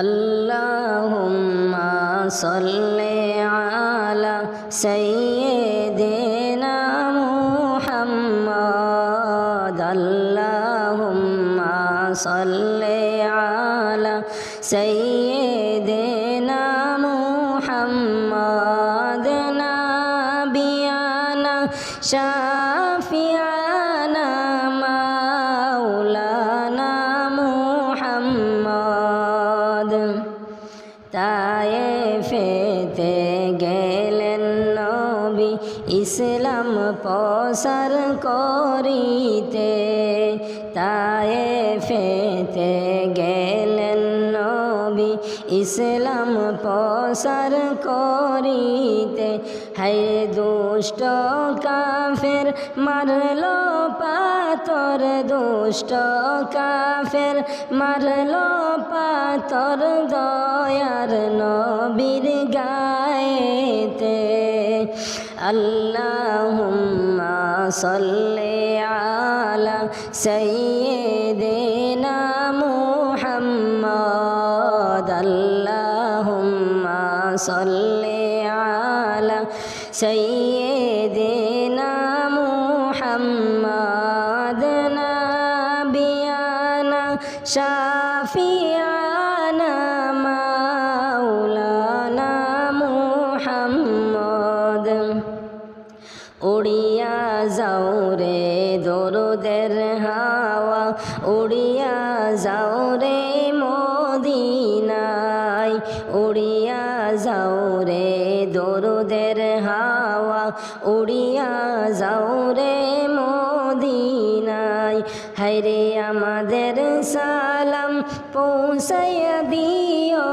अल्लाहुम्मा सल्ले अला सय्यिदिना मुहम्मद अल्लाहुम्मा सल्ले अला सय्यिदिना मुहम्मद नबियाना शाफियाना माওলানা मुहम्मद তায়েফেতে গেলেন নবী ইসলাম প্রসার করিতে তায়েফেতে গেলেন নবী ইসলাম প্রসার করিতে হায় দুষ্ট কাফের মারল পাথর দুষ্ট কাফের মারল পাথর দয়ার নবীর গায়েতে আল্লাহুম্মা সাল্লি আলা সাইয়্যিদিনা মুহাম্মদ আল্লাহুম্মা সাল্লি আলা সাইয়্যিদিনা মুহাম্মদ নবিয়ানা শাফিয়ানা মাওলানা মুহাম্মদ উড়িয়া যাও রে দরুদের হাওয়া উড়িয়া যাও রে মদিনায় উড়িয়া যাও রে দরুদের হাওয়া উড়িয়া যাও রে মদিনায় হায়রে আমাদের সালাম পৌঁছাইয়া দিও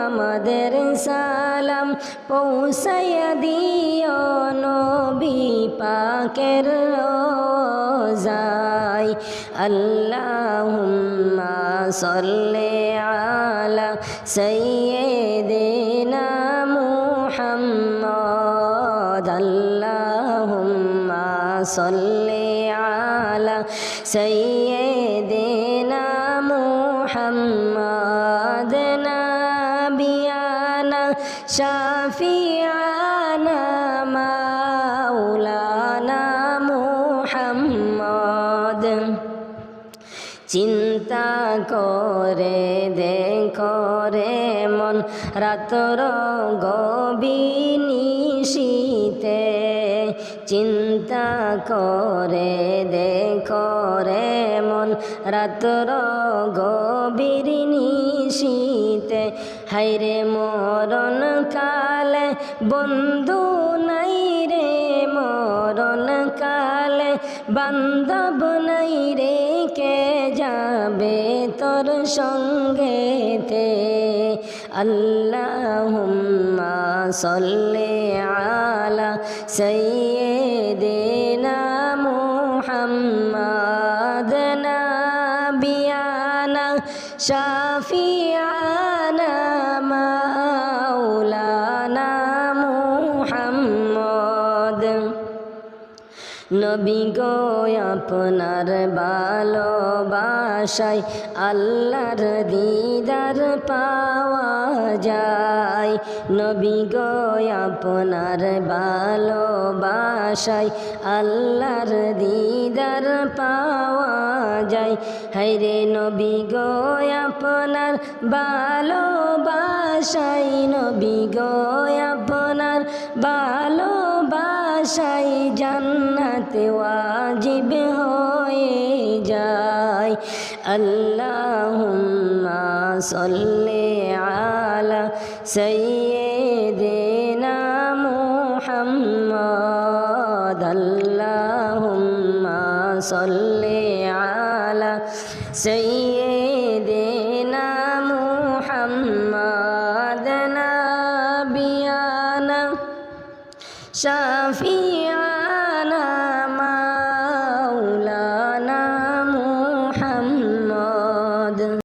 আমাদের সালাম পৌঁছাইয়া দিও নবী পাকের রোজায় আল্লাহুম্মা সাল্লি আলা সাইয়্যিদিনা মুহাম্মদ আল্লাহুম্মা সাল্লি আলা সাইয়্যিদিনা মুহাম্মদ নবিয়ানা শাফিয়ানা মাওলানা মুহাম্মদ চিন্তা করে দেখো রে মন রাতর গভীর নিশীতে চিন্তা করে দেখো রে মন রাতর গভীর নিশীতে হায়রে মরণ কালে বন্ধু নাই রে মরণ কালে বান্ধব নাই রে কে যাবে তোর সঙ্গেতে আল্লাহুম্মা সাল্লি আলা সাইয়্যিদিনা মুহাম্মদ নবিয়ানা শাফিয়ানা মাওলানা মুহাম্মদ নবী গো আপনার ভালোবাসায় আল্লাহর দিদার পাওয়া যায় নবী গো আপনার ভালোবাসায় আল্লাহর দিদার পাওয়া যায় হায়রে নবী গো আপনার ভালোবাসায় নবী গো আপনার ভালোবাসায় জান্নাত ওয়াজিব হয়ে যায় আল্লাহুম্মা সাল্লি আলা সাইয়্যিদিনা মুহাম্মদ আল্লাহুম্মা সাল্লি আলা সাইয়্যিদিনা মুহাম্মদ নবিয়ানা শাফি